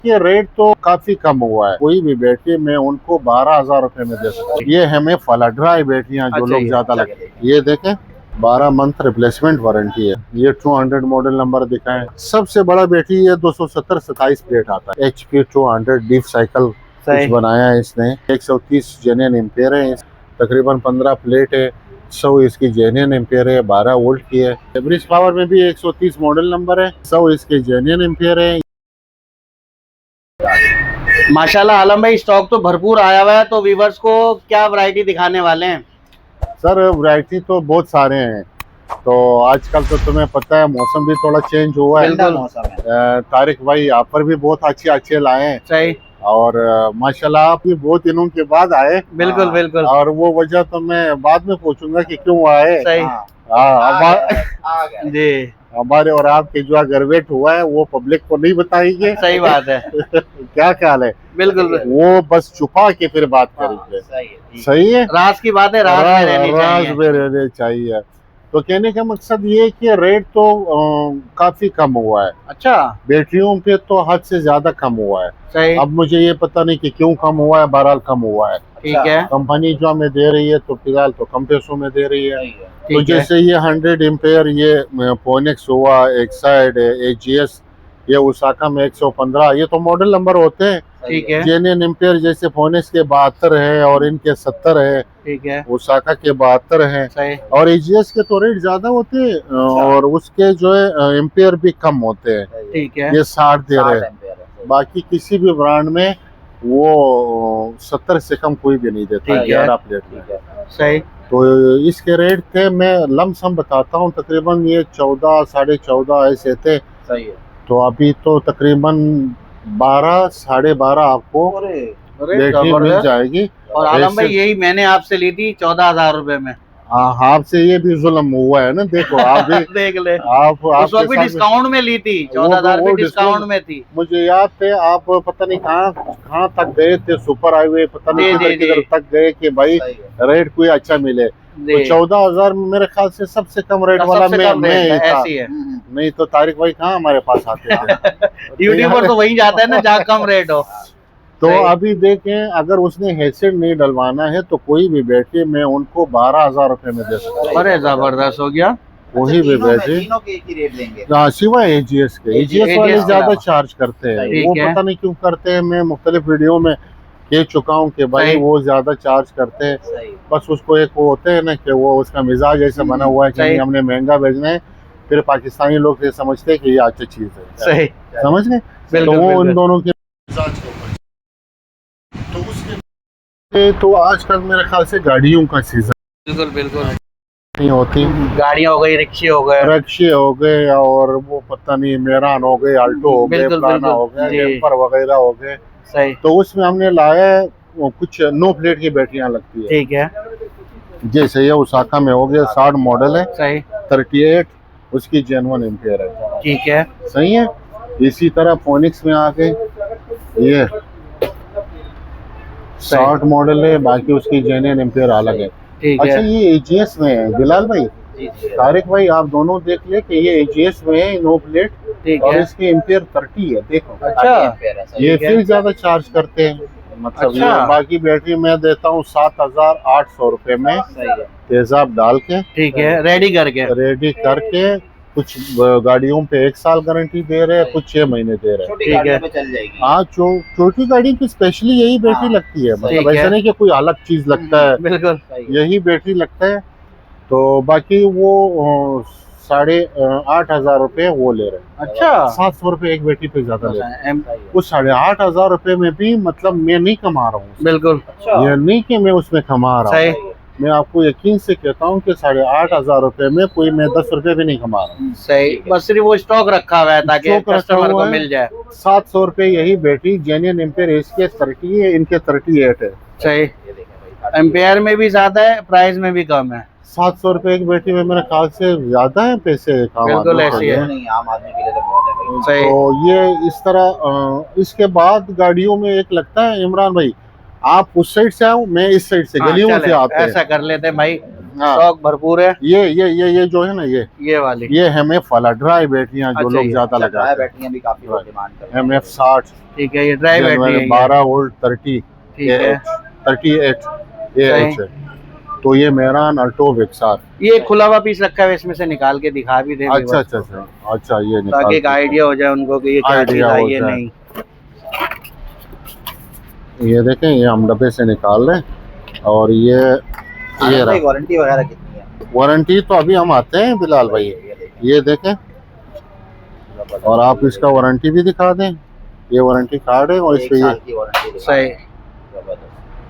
ये रेट तो काफी कम हुआ है। कोई भी बैटरी में उनको 12,000 रुपए में दे सकते हैं। ये हमें फ्लड बैटरियां जो लोग ज्यादा लगते हैं, ये देखें 12 मंथ रिप्लेसमेंट वारंटी है। ये 200 मॉडल नंबर दिखाएं। सबसे बड़ा बैटरी ये 270-27 प्लेट आता है। HP 200 डीप साइकिल कुछ बनाया है इसने। 130 जेन्युइन एम्पेयर है, तकरीबन 15 प्लेट है। 100 इसकी जेन्युइन एम्पेयर है, 12 वोल्ट की है। एवरेज पावर में भी 130 मॉडल नंबर है, 100 इसके जेन्युइन एम्पेयर है। माशाल्लाह आलम भाई, स्टॉक तो भरपूर आया हुआ है, तो व्यूवर्स को क्या वैरायटी दिखाने वाले हैं? सर वैरायटी तो बहुत सारे हैं। तो आजकल तो तुम्हें पता है मौसम भी थोड़ा चेंज हुआ है। मौसम है। तारिक भाई ऑफर भी बहुत अच्छे लाए हैं। सही। और माशाल्लाह आप भी बहुत दिनों के बाद आए। बिल्कुल बिल्कुल। और वो वजह तो मैं बाद में पूछूंगा कि क्यों आए। सही। जी। हमारे और आपके जो अगरवेट हुआ है वो पब्लिक को नहीं बताएंगे। सही बात है। क्या ख्याल है? बिल्कुल। वो बस छुपा के फिर बात करेंगे। सही है। राज की बात है, राज में रहने चाहिए। तो कहने का मकसद ये है कि रेट तो काफी कम हुआ है। अच्छा। बैटरियों पे तो हद से ज्यादा कम हुआ है। सही। अब मुझे ये पता नहीं कि क्यों कम हुआ है, बहरहाल कम हुआ है। ठीक है। कंपनी जो हमें दे रही है तो फिलहाल तो कम पैसों में दे रही है। तो जैसे ये 100 एम्पेयर, ये फोनिक्स हुआ, एक्साइड, AGS, ये उसाका में 115, ये तो मॉडल नंबर होते हैं। ठीक है। जेन्युइन एम्पेयर जैसे फोनिक्स के 72 है और इनके 70 है। ठीक है। उसाका के 72 है। और AGS के तो रेट ज्यादा होते हैं और उसके जो है एम्पेयर भी कम होते हैं। ठीक है। ये 60 दे रहे हैं। बाकी किसी भी ब्रांड में वो 70 से कम कोई भी नहीं देता है 11 प्लेट में। सही। तो इसके रेट थे, मैं लमसम बताता हूँ, तकरीबन ये 14, 14.5 ऐसे थे। सही है। तो अभी तो तकरीबन 12, 12.5 आपको बैटरी मिल जाएगी। और आलम भाई यही मैंने आपसे ली थी 14,000 रुपए में। हाँ, आपसे ये भी जुल्म हुआ है ना। देखो आप भी देख ले, आप उस वक्त भी डिस्काउंट में ली थी, 14,000 भी डिस्काउंट में थी। मुझे याद थे आप पता नहीं कहाँ तक गए थे, सुपर हाईवे पता नहीं किधर तक गए कि भाई रेट कोई अच्छा मिले। तो 14,000 में मेरे ख्याल से सबसे कम रेट वाला मैं ऐसी है। नहीं तो तारिक भाई कहाँ हमारे पास आते थे। यूट्यूबर तो वहीं जाता है ना जहाँ कम रेट हो। तो अभी देखें, अगर उसने हेडसेट नहीं डलवाना है तो कोई भी बैटरी में उनको 12,000 रुपए में दे सकते हैं। अरे जबरदस्त हो गया। वही भी बैटरी सिवाय AGS के। AGS वाले ज्यादा चार्ज करते हैं, वो पता नहीं क्यों करते हैं। मैं मुख्तलिफ वीडियो में कह चुका हूँ कि भाई वो ज्यादा चार्ज करते हैं। बस उसको एक वो होते हैं ना कि वो उसका मिजाज ऐसा बना हुआ है कि हमने महंगा भेजना है, फिर पाकिस्तानी लोग ये समझते हैं कि ये अच्छी चीज है। सही। समझ गए। तो वो उन दोनों के तो आजकल मेरे ख्याल से गाड़ियों का सीजन। बिल्कुल बिल्कुल नहीं होती। गाड़ियां हो गई, रिक्शे हो गए और वो पता नहीं मेरान हो गए, अल्टो हो गए, प्लाना हो गए, डेम्पर वगैरह हो गए। सही। तो उसमें हमने लाया है कुछ 9 प्लेट की बैटरियां लगती है। ठीक है। जैसे ये उसाका में हो गया, 60 मॉडल है। सही। 38 उसकी जेन्युइन एम्पेयर है। ठीक है। सही है। इसी तरह फोनिक्स में आ गए, ये 60 मॉडल है, बाकी उसकी जेन्युइन एम्पेयर अलग है। अच्छा, ये AGS में है बिलाल भाई, तारिक भाई आप दोनों देख ले कि ये AGS में है 9 प्लेट और इसके एम्पेयर 30 है। देखो। अच्छा। ये फिर ज्यादा चार्ज करते हैं, मतलब। अच्छा। बाकी बैटरी मैं देता हूँ 7,800 रुपए में तेजाब डाल के। ठीक है। रेडी करके कुछ गाड़ियों पे 1 साल गारंटी दे रहे हैं, कुछ 6 महीने दे रहे हैं। ठीक है। हाँ, छोटी गाड़ी की स्पेशली यही बैटरी लगती है, मतलब ऐसा नहीं कि कोई अलग चीज लगता है। बिल्कुल यही बैटरी लगता है। तो बाकी वो 8,500 रुपए वो ले रहे हैं। अच्छा। 700 रुपए एक बैटरी पे ज्यादा ले रहे हैं। उस 8,500 रुपए में भी मतलब मैं नहीं कमा रहा हूँ। बिल्कुल। ये नहीं कि मैं उसमें कमा रहा हूँ, मैं आपको यकीन से कहता हूँ कि 8,500 रुपए में कोई मैं 10 रुपए भी नहीं कमा रहा हूँ। सही। बस सिर्फ वो स्टॉक रखा हुआ है ताकि कस्टमर को मिल जाए। 700 रुपए यही बैटरी, जेन्युइन एम्पेयर इसके 30 है, इनके 38 है। सही। एम्पेयर में भी ज्यादा है, प्राइस में भी कम है। 700 रुपए एक बैटरी में मेरे ख्याल से ज्यादा है पैसे। बिल्कुल ऐसी है, आम आदमी के लिए तो बहुत है। तो ये इस तरह। इसके बाद गाड़ियों में एक लगता है, इमरान भाई आप उस साइड से आओ, मैं इस साइड से, गलियों से आते हैं। ऐसा कर लेते हैं भाई। हाँ। स्टॉक भरपूर है। ये जो है ना, ये वाली ये MF वाला ड्राई बैटरियां जो लोग ज्यादा लगाते हैं, बैटरियां भी काफी लोग डिमांड करते हैं। MF 60, ठीक है, ये ड्राई बैटरी है। 12 वोल्ट 30 ठीक है, 38 AH है। तो ये मेरान अल्टो वेक्सार, ये खुला हुआ पीस रखा है, इसमें से निकाल के दिखा भी दे। अच्छा अच्छा अच्छा अच्छा, ये ताकि एक आइडिया हो जाए उनको कि ये क्या चीज है, ये नहीं। ये देखें, ये हम डब्बे से निकाल रहे हैं। और ये वारंटी वगैरह कितनी है? वारंटी तो अभी हम आते हैं बिलाल भाई, ये देखें। और आप इसका वारंटी भी दिखा दें, ये वारंटी कार्ड है और इस पे ये सही,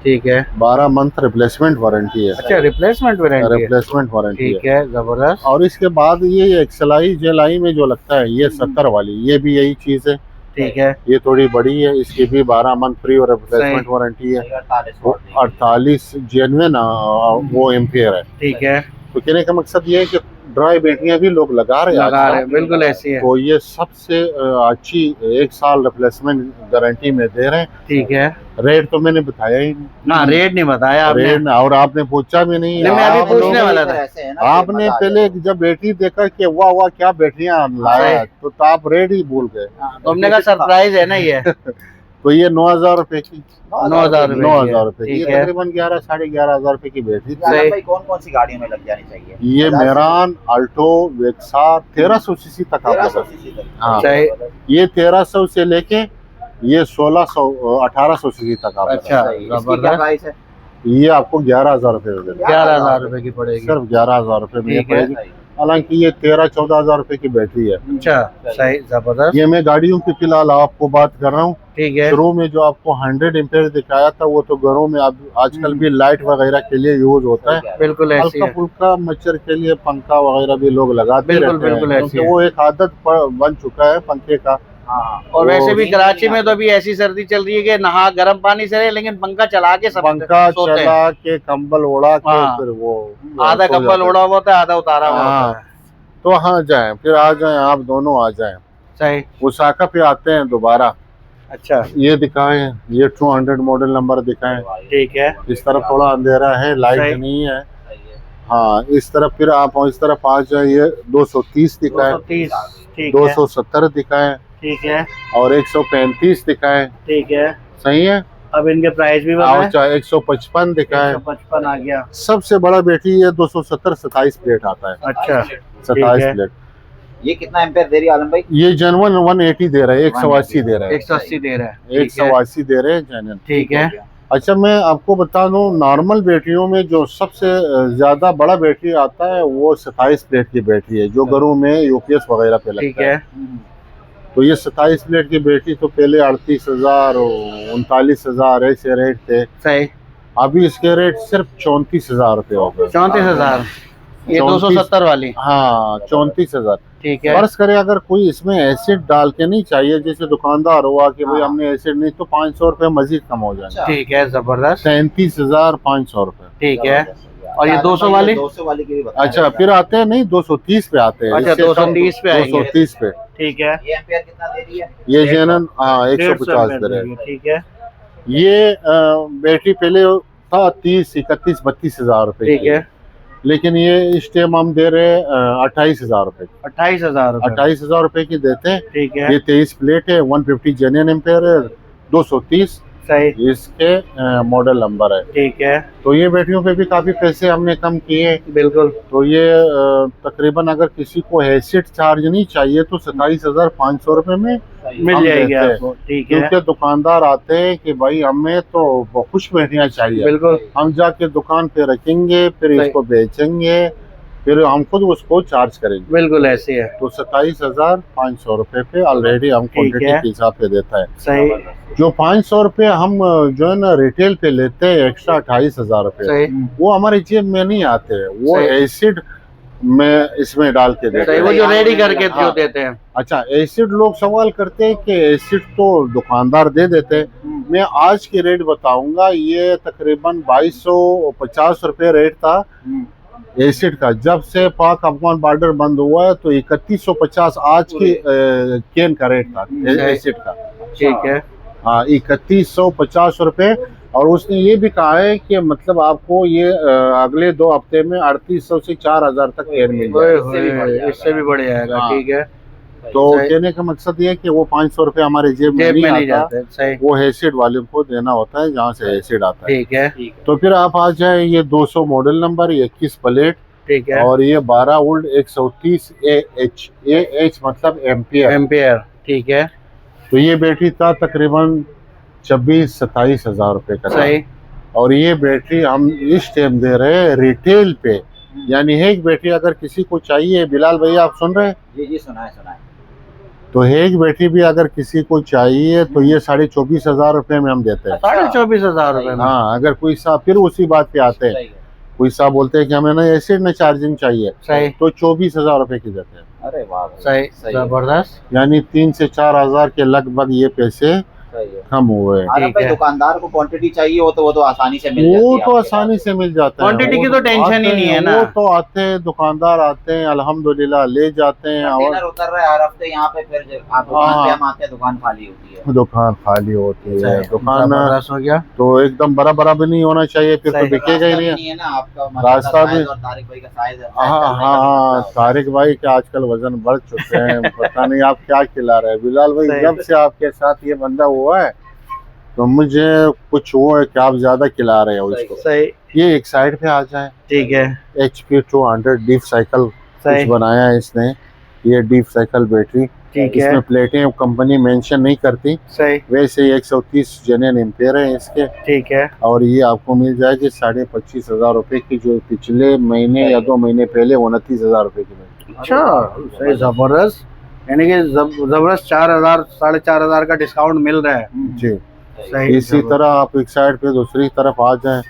ठीक है, 12 मंथ रिप्लेसमेंट वारंटी है। अच्छा, रिप्लेसमेंट वारंटी ठीक है, जबरदस्त। और इसके बाद ये एक्सलाई जेलाई में जो लगता है, ये 70 वाली, ये भी यही चीज है। ठीक है, ये थोड़ी बड़ी है, इसकी भी 12 मंथ फ्री और रिप्लेसमेंट वारंटी है। 48 जेन्युइन वो एम्पियर है। ठीक है, तो कहने का मकसद ये है कि ड्राई बैटरियां भी लोग लगा रहे हैं, बिल्कुल ऐसी है। तो ये सबसे अच्छी 1 साल रिप्लेसमेंट गारंटी में दे रहे हैं। ठीक है, रेट तो मैंने बताया ही नहीं ना, रेट नहीं बताया आपने। रेट, और आपने पूछा भी नहीं। मैं अभी पूछने वाला था। आपने पहले जब बैटरी देखा कि वाह वाह क्या बैटरियां लाया, तो आप रेट ही भूल गए। तो हमने कहा सरप्राइज है ना ये। तो ये 9,000 रुपए की, 9,000 रुपए की, तकरीबन 11 साढ़े 11,000 रुपए की बैटरी। भाई कौन कौन सी गाड़ियों में लग जानी चाहिए? ये मेरान अल्टो वेक्सार 1300 सीसी तक आपका। हाँ, ये 1300 से लेके ये 1600 1800 सीसी तक आपका। अच्छा, प्राइस है? ये आपको 11,000 रुपए, 11,000 रुपए की पड़ेगी, सिर्फ 11,000 रुपए में पड़ेगी। हालांकि ये 13-14,000 रुपए की बैटरी है। अच्छा, सही, जबरदस्त। ये मैं गाड़ियों की फिलहाल आपको बात कर रहा हूँ। ठीक है, शुरू में जो आपको 100 एम्पेयर दिखाया था, वो तो घरों में अब आजकल भी लाइट वगैरह के लिए यूज होता है। बिल्कुल ऐसी हल्का है। फुल्का मच्छर के लिए पंखा वगैरह भी लोग लगाते बिल्कुल, रहते हैं, बिल्कुल ऐसी क्योंकि वो एक आदत बन चुका है पंखे का। और वैसे भी कराची में तो अभी ऐसी सर्दी चल रही है कि नहा गर्म पानी से रहे, लेकिन पंखा चला के सब पंखा चला के कंबल ओढ़ा के फिर वो आधा कंबल ओढ़ा हुआ होता है, आधा उतारा हुआ होता है। तो हाँ जाएं, फिर आ जाएं, आप दोनों आ जाएं। सही, उसाका पे आते हैं दोबारा। अच्छा, ये दिखाएं, ये 200 मॉडल नंबर दिखाएं। ठीक है, इस तरफ थोड़ा अंधेरा है, लाइट नहीं है। हाँ, इस तरफ फिर आप इस तरफ आ जाइए, 230 दिखाएं, 270 दिखाएं, ठीक है, और 135 दिखाएं, ठीक है, सही है। अब इनके प्राइस भी और चाहे 155 दिखाएं, 155 आ गया। सबसे बड़ा बैटरी है 270 27 प्लेट आता है। अच्छा, 27 प्लेट। ये कितना एम्पेयर दे रही है आलम भाई? ये जेनवन 180 दे रहा है, 180 दे रहा है, 180 दे रहा है, 180 दे रहे हैं जेनवन। ठीक है। अच्छा, मैं आपको बता दूं, नॉर्मल बैटरियों में जो सबसे ज्यादा बड़ा बैटरी आता है वो 27 प्लेट की बैटरी है, जो घरों में यूपीएस वगैरह पे लगता है। तो ये 27 प्लेट की बैटरी तो पहले 38,000 और 39,000 ऐसे रेट थे। सही, अभी इसके रेट सिर्फ 34,000 रुपए हो गए। 34,000, ये 270 वाली। हाँ, 34,000। ठीक है। फर्ज करे अगर कोई इसमें एसिड डाल के नहीं चाहिए, जैसे दुकानदार हुआ कि भाई हमने एसिड नहीं, तो 500 रुपए मजीद कम हो जाए। ठीक है, जबरदस्त। 37,500 रुपए। ठीक है। और ये 200 वाली? 200 वाली की भी बता। अच्छा, फिर आते हैं, नहीं 230 पे आते हैं। अच्छा, 230 पे आएंगे। 230 पे। ठीक है। ये एम्पेयर कितना दे रही है? ये जेनन 150 दे रहे हैं। ठीक है। ये बैटरी पहले था 30, 31, 32,000 रुपए। ठीक है। लेकिन ये इस टाइम हम दे रहे हैं 28,000 रुपए। 28,000 रुपए। 28,000 रुपए की देते हैं। ठीक है। ये 23 प्लेट है, 150 जेन्युइन एम्पेयर है, 230 सही, इसके मॉडल नंबर है। ठीक है। तो ये बैटरियों पे भी काफी पैसे हमने कम किए। बिल्कुल। तो ये तकरीबन अगर किसी को एसिड चार्ज नहीं चाहिए तो 27,500 रुपए में मिल जाएगी आपको। ठीक है। क्योंकि दुकानदार आते हैं कि भाई हमें तो कुछ बैटरियां चाहिए, बिल्कुल, हम जाके दुकान पे रखेंगे, फिर इसको बेचेंगे, फिर हम खुद उसको चार्ज करेंगे। बिल्कुल ऐसी है। तो 27,500 रुपए पे ऑलरेडी हम क्वान्टिटी के हिसाब से देता है। सही। जो 500 रुपए हम जो है ना रिटेल पे लेते हैं एक्स्ट्रा 28,000 रुपए, वो हमारे जेब में नहीं आते हैं, वो एसिड में इसमें डाल के देते हैं। वो जो रेडी करके जो देते हैं। अच्छा, एसिड लोग सवाल करते हैं कि एसिड तो दुकानदार दे देते हैं। मैं आज की रेट बताऊंगा, ये तकरीबन 2250 रुपए रेट था एसिड का। जब से पाक अफगान बॉर्डर बंद हुआ है तो 3150 आज की कैन का रेट था एसिड का। ठीक है। हाँ, 3150 रुपए और उसने ये भी कहा है कि मतलब आपको ये अगले 2 हफ्ते में 3800 से 4000 तक पेड़ मिल जाएगा। इससे भी बढ़ जाएगा। हाँ। ठीक है। तो कहने का मकसद ये है कि वो 500 रुपये हमारे जेब में नहीं जाते। सही। वो एसिड वाले को देना होता है जहाँ से एसिड आता है। ठीक है। तो फिर आप आ जाए, ये 200 मॉडल नंबर, 21 प्लेट। ठीक है। और ये 12 वोल्ट 130 AH मतलब एम्पियर। ठीक है। तो ये बैटरी था तकरीबन 26-27 हजार रुपए का। सही। और ये बैटरी हम इस टाइम दे रहे हैं रिटेल पे, यानी एक बैटरी अगर किसी को चाहिए, बिलाल भैया आप सुन रहे हैं? जी सुना है। तो एक बैटरी भी अगर किसी को चाहिए तो ये 24,500 रुपए में हम देते हैं। 24,500 रुपए में? हाँ, अगर कोई साहब फिर उसी बात पे आते हैं, कोई साहब बोलते हैं कि हमें ना एसिड ना चार्जिंग चाहिए, सही, तो 24,000 रुपए की देते हैं। अरे वाह, सही, जबरदस्त। यानी 3 से 4 हजार के लगभग ये पैसे कम हुए। दुकानदार को क्वांटिटी चाहिए वो तो आसानी से मिल जाती है। वो तो आसानी से मिल जाता है, क्वांटिटी की तो टेंशन ही नहीं है ना। वो तो आते हैं दुकानदार, आते हैं अल्हम्दुलिल्लाह ले जाते हैं। और उतर रहे हर हफ्ते यहाँ पे, फिर आप दुकान पे हम आते हैं, दुकान खाली होती है। दुकान खाली होती है, दुकान हो गया तो एकदम बड़ा भी नहीं होना चाहिए, फिर तो बिकेगा ही नहीं है ना। आपका रास्ता भी तारिक भाई का साइज। हाँ, तारिक भाई के आजकल वजन बढ़ चुके हैं। पता नहीं आप क्या खिला रहे हैं बिलाल भाई। जब से आपके साथ ये बंदा हुआ है तो मुझे कुछ वो है कि आप ज्यादा खिला रहे हो उसको। सही। ये एक साइड पे आ जाए। ठीक है। HP 200 डीप साइकिल कुछ बनाया है इसने, ये डीप साइकिल बैटरी। ठीक है। इसमें प्लेटें कंपनी मेंशन नहीं करती। सही। वैसे 130 जेन्युइन एम्पेयर है इसके। ठीक है। और ये आपको मिल जाएगी 25,500 रुपए की, जो पिछले महीने या 2 महीने पहले 29,000 रुपए की मिलती। अच्छा, सही, जबरदस्त। यानी कि जबरदस्त 4,000 4,500 का डिस्काउंट मिल रहा है जी। सही। इसी तरह आप एक साइड पे दूसरी तरफ आ जाएं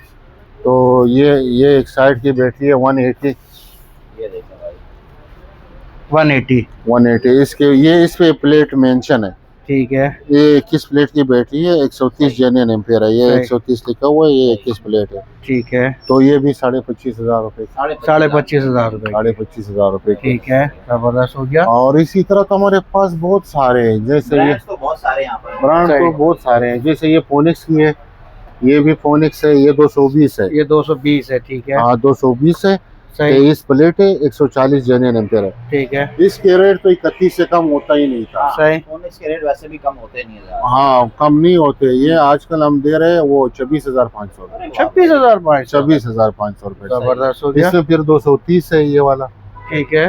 तो ये एक साइड की बैटरी है 180। ये देखो भाई 180 इसके ये इस पे प्लेट मेंशन है। ठीक है। ये 21 प्लेट की बैटरी है, 130 जेन्युइन एम्पेयर है। ये 130 लिखा हुआ है, ये 21 प्लेट है। ठीक है। तो ये भी 25,500 रुपए, 25,500 रुपए, 25,500 रुपए। ठीक है, जबरदस्त हो गया। और इसी तरह तो हमारे पास बहुत सारे हैं, जैसे ये तो बहुत सारे यहाँ पर ब्रांड तो बहुत सारे हैं। जैसे ये फोनिक्स की है, ये भी फोनिक्स है, ये 220 है। ये 220 है। ठीक है। हाँ 220 है। 23 प्लेट है, 140 जेन्युइन एम्पेयर है। ठीक है। इसके रेट तो 31 से कम होता ही नहीं था। सही। फोनिक्स के रेट वैसे भी कम होते नहीं है। हाँ, कम नहीं होते। ये आजकल हम दे रहे हैं वो 26,500 रुपए। 26,500 रुपए। जबरदस्त हो गया। इसमें फिर 230 है ये वाला। ठीक है।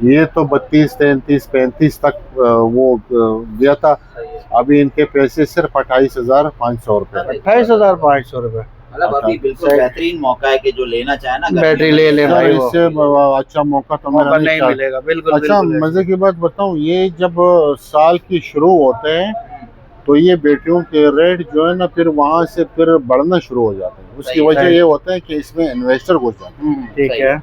ये तो 32, 33, 35 तक वो दिया था। अभी इनके पैसे सिर्फ 28,500 रुपए। 28,500 रुपए। मतलब अभी बिल्कुल बेहतरीन मौका है कि जो लेना चाहे ना बैटरी ले ले भाई। इससे अच्छा मौका तो मेरा नहीं मिलेगा। बिल्कुल। अच्छा, मजे की बात बताऊं, ये जब साल की शुरू होते हैं तो ये बैटरियों के रेट जो है ना फिर वहाँ से फिर बढ़ना शुरू हो जाते हैं। उसकी वजह ये होता है कि इसमें इन्वेस्टर घुस जाते हैं। ठीक है।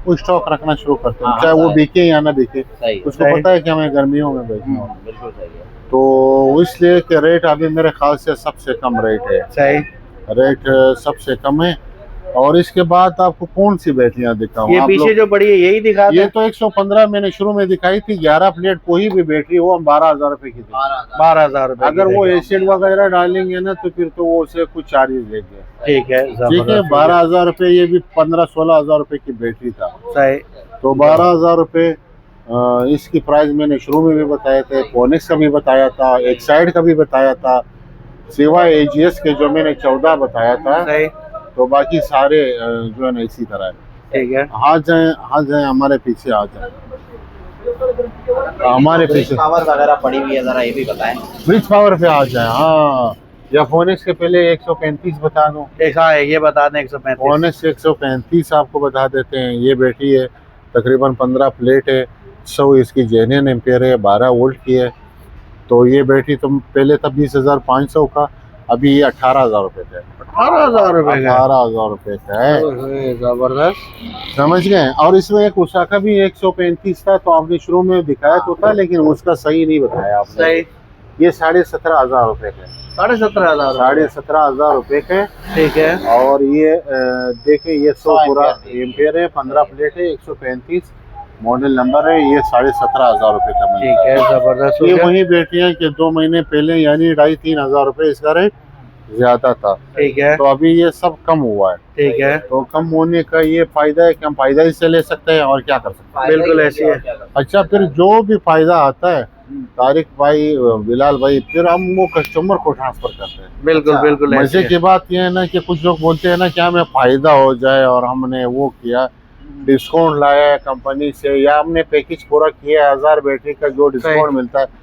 वो स्टॉक रखना शुरू करते हैं, चाहे वो बिके या ना बिके। उसको पता है कि हमें गर्मियों में बेचना। बिल्कुल सही है। तो इसलिए कि रेट अभी मेरे ख्याल से सबसे कम रेट है। सही। रेट सबसे कम है। और इसके बाद आपको कौन सी बैटरियां दिखाऊं? ये पीछे जो बड़ी है यही दिखा। ये तो 115 मैंने शुरू में दिखाई थी। 11 प्लेट कोई भी बैटरी हो हम 12,000 रुपए की थी। 12,000 रुपए। अगर वो एसिड वगैरह डालेंगे ना तो फिर तो वो उसे कुछ चार्जेस लेंगे। ठीक है। 12,000 रुपए। ये भी 15-16,000 रुपए की बैटरी था। सही। तो 12,000 रुपए इसकी प्राइस मैंने शुरू में भी बताए थे, फोनिक्स का भी बताया था, एक साइड का भी बताया था, सिवाय AGS के जो मैंने 14 बताया था। सही। तो बाकी सारे जो है ना इसी तरह है। ठीक है। हाँ जाए हमारे पीछे आ जाए, हमारे पीछे पावर वगैरह पड़ी हुई है, जरा ये भी बताएं। ब्रिज पावर पे आ जाए। हाँ, या फोनिक्स के पहले 135 बता दूं। हाँ, ये बता दें 135। फोनिक्स 135 आपको बता देते हैं। ये बैटरी है, तकरीबन 15 प्लेट है, 100 इसकी जेन्युइन एम्पेयर है, 12 वोल्ट की है। तो ये बैटरी तो पहले था 20,500 का, अभी ये 18,000 रुपए का है। 18,000 रुपए का? 18,000 रुपए का है। जबरदस्त, समझ गए। और इसमें एक उषा का भी 135 था, तो आपने शुरू में दिखाया तो था, लेकिन उसका सही नहीं बताया आपने। सही। ये 17,500 रुपए का है। 17,500? 17,500 रुपए का। ठीक है। और ये देखें, ये 100 पूरा एम्पेयर है, 15 प्लेट है, 135 मॉडल नंबर है। ये 17,500 रुपए का। ठीक है, जबरदस्त। ये वही बैटरियां कि 2 महीने पहले यानी 2,500-3,000 रुपए इसका रेट ज्यादा था। ठीक है, तो अभी ये सब कम हुआ है। ठीक है, तो कम होने का ये फायदा है कि हम फायदा ही से ले सकते हैं और क्या कर सकते हैं। बिल्कुल ऐसी है। अच्छा, फिर जो भी फायदा आता है तारिक भाई, बिलाल भाई, फिर हम वो कस्टमर को ट्रांसफर करते हैं। बिल्कुल बिल्कुल ऐसी मजे है। की बात यह है ना कि कुछ लोग बोलते हैं ना कि हमें फायदा हो जाए और हमने वो किया, डिस्काउंट लाया है कंपनी से, या हमने पैकेज पूरा किया 1000 बैटरी का जो डिस्काउंट मिलता है,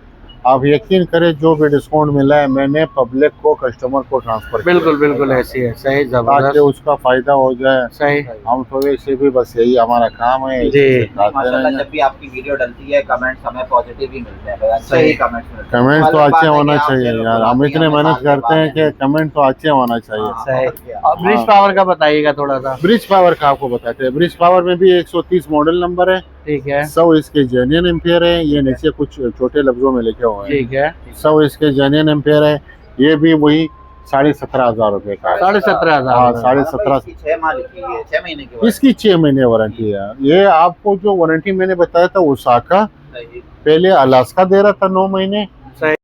आप यकीन करें जो भी डिस्काउंट मिला है मैंने पब्लिक को, कस्टमर को ट्रांसफर किया बिल्कुल बिल्कुल ऐसी है। सही, ताकि जबरदस्त, उसका फायदा हो जाए। सही हम तो वैसे भी बस यही हमारा काम है। जी। माशाल्लाह जब भी आपकी वीडियो डलती है कमेंट्स हमें पॉजिटिव ही मिलते हैं, अच्छे सही। ही कमेंट्स मिलते हैं। कमेंट तो अलग बात अच्छे है कि होना आप चाहिए मेरे यार, को हम इतने हमें मेहनत साथ करते हैं निभाते कि कमेंट तो अच्छे होना चाहिए। सही। हाँ। और ब्रिज पावर का बताइएगा थोड़ा सा। ब्रिज पावर का आपको बताते हैं। ब्रिज पावर में भी 130 मॉडल नंबर है, ठीक है, 100 इसके जेन्युइन एम्पियर है। ये नीचे कुछ छोटे लफ्जों में लिखे हुए हैं। ठीक है, 100 इसके जेन्युइन एम्पियर है। ये भी वही 17,500 रुपए का है। 17,500। हाँ, हैं। 17,500। इसकी 6 माह लिखी है, 6 महीने की इसकी 6 महीने वारंटी है। ये आपको जो वारंटी मैंने बताया था ओसाका, वारंटी। पहले अलास्का दे रहा था 9 महीने, सही,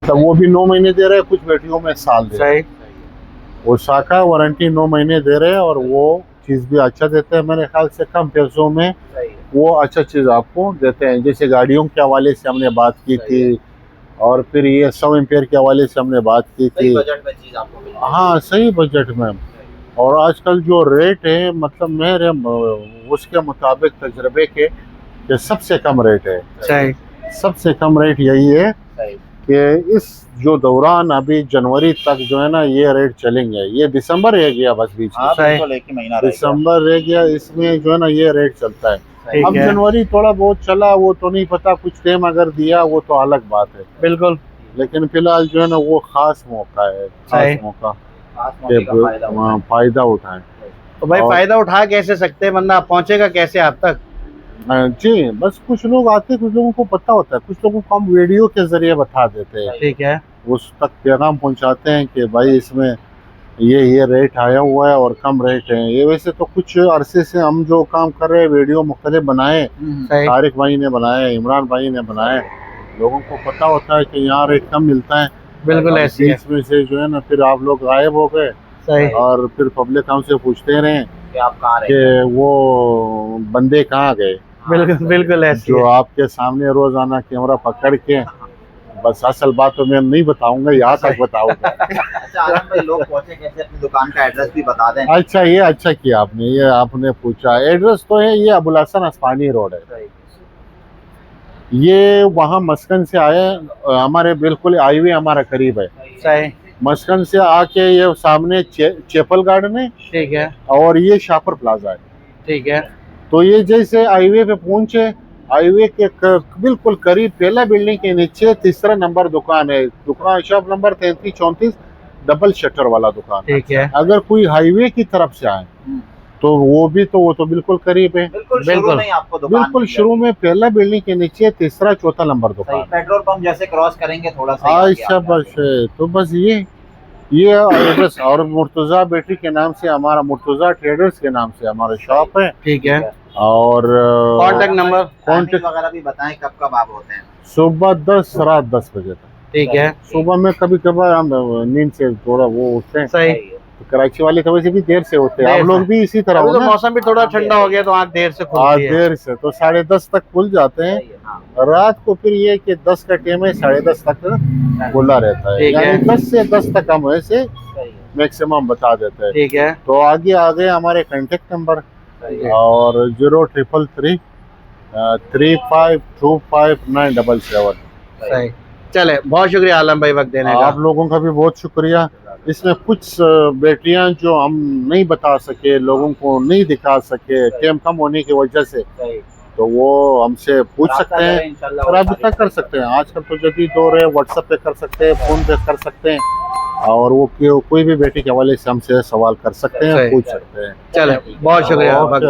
तो वो भी 9 महीने दे रहे हैं, कुछ बैटरियों में साल दे रहे हैं। सही, ओसाका वारंटी 9 महीने दे रहे हैं और वो चीज़ भी अच्छा देते हैं। मेरे ख्याल से कम पैसों में सही है। वो अच्छा चीज़ आपको देते हैं। जैसे गाड़ियों के हवाले से हमने बात की थी, और फिर ये 100 एम्पियर के हवाले से हमने बात की सही थी। बजट में चीज आपको मिल जाएगी। हाँ, सही बजट में। और आजकल जो रेट है, मतलब मेरे उसके मुताबिक तजर्बे के, ये सबसे कम रेट है। सही, सबसे कम रेट यही है सही। कि इस जो दौरान अभी जनवरी तक जो है ना ये रेट चलेंगे। ये दिसंबर रह गया बस बीच में, हाँ सही। बिल्कुल, एक ही महीना रह गया। दिसंबर रह गया, इसमें जो है ना ये रेट चलता है। ठीक अब है, जनवरी थोड़ा बहुत चला वो तो नहीं पता, कुछ टाइम अगर दिया वो तो अलग बात है, बिल्कुल लेकिन फिलहाल जो है ना वो खास मौका है, सही। खास मौका खास मौके का फायदा के हुआ है। फायदा उठाएं। तो भाई और- फायदा उठा कैसे सकते हैं, बंदा पहुंचेगा कैसे आप तक? जी, बस कुछ लोग आते, कुछ लोगों को पता होता है, कुछ लोगों को हम वीडियो के जरिए बता देते हैं, ठीक है, उस तक पैगाम पहुंचाते हैं कि भाई इसमें ये रेट आया हुआ है और कम रेट है। ये वैसे तो कुछ अरसे से हम जो काम कर रहे हैं, वीडियो मुख्तलिफ बनाए, सही, तारिक भाई ने बनाए, इमरान भाई ने बनाए, लोगों को पता होता है कि यहाँ रेट कम मिलता है। बिल्कुल और ऐसी है। बीच में से जो है ना फिर आप लोग गायब हो गए सही, और फिर पब्लिक हमसे पूछते रहे कि आप कहाँ रहे कि वो बंदे कहाँ गए, बिल्कुल बिल्कुल ऐसी जो है। आपके सामने रोजाना कैमरा पकड़ के, बस असल बात तो मैं नहीं बताऊंगा, यहाँ तक बताऊंगा। अच्छा आलम भाई, लोग पहुंचे कैसे, अपनी दुकान का एड्रेस भी बता दें। अच्छा, ये अच्छा किया आपने, ये आपने पूछा। एड्रेस तो है, ये अबुल हसन अस्फानी रोड है। ये वहाँ मस्कन से आए, हमारे बिल्कुल हाईवे हमारा करीब है। सही, मस्कन से आके ये सामने चैपल गार्डन है ठीक है, और ये शापर प्लाजा है। ठीक है, तो ये जैसे हाईवे पे पहुंचे, हाईवे के बिल्कुल करीब पहला बिल्डिंग के नीचे तीसरा नंबर दुकान है। दुकान शॉप नंबर 33-34, डबल शटर वाला दुकान। ठीक है, अगर कोई हाईवे की तरफ से आए तो वो तो बिल्कुल करीब है। बिल्कुल शुरू बिल्कुल। में ही आपको दुकान बिल्कुल मिल शुरू में पहला बिल्डिंग के नीचे तीसरा चौथा नंबर जाएगी। दुकान। सही, पेट्रोल पंप जैसे क्रॉस करेंगे थोड़ा सा ही आगे अच्छा, आ बस जाएंगे। तो बस ये एड्रेस। और मुर्तजा बैटरी के नाम से हमारा, मुर्तजा ट्रेडर्स के नाम से हमारा शॉप है। ठीक है। और कॉन्टेक्ट नंबर? टाइमिंग वगैरह भी बताएं, कब कब आप होते हैं। सुबह 10 रात 10 बजे तक। ठीक है, सुबह में कभी कभार हम नींद से थोड़ा वो उठते हैं, सही। तो कराची वाले तो वैसे भी देर से उठते हैं, देर आप लोग से। भी इसी तरह अभी हो तो ना। मौसम भी थोड़ा ठंडा हो गया तो आँख देर से आज खुलती है। देर से तो 10:30 तक खुल जाते हैं। सही है, हाँ। रात को फिर ये कि 10 का टाइम है, 10:30 तक खुला रहता है। ठीक है। यानी 10 से 10 तक हम ऐसे सही है, मैक्सिमम बता देते हैं। ठीक है, तो आगे आ गए हमारे कांटेक्ट नंबर, सही है। और 0333 3525 सही। चले, बहुत शुक्रिया आलम भाई वक्त देने का। आप लोगों का भी बहुत शुक्रिया। इसमें कुछ बैटरियां जो हम नहीं बता सके, लोगों को नहीं दिखा सके टाइम कम होने की वजह से, सही। तो वो हमसे पूछ सकते हैं, इंशाल्लाह और राब्ता कर सकते हैं। आजकल तो जदीद दौर है, व्हाट्सएप पे कर सकते हैं, फोन पे कर सकते हैं, और वो कोई भी बैटरी के हवाले से हमसे सवाल कर सकते हैं, सही। पूछ सकते हैं। चले, बहुत शुक्रिया ओके। वक्त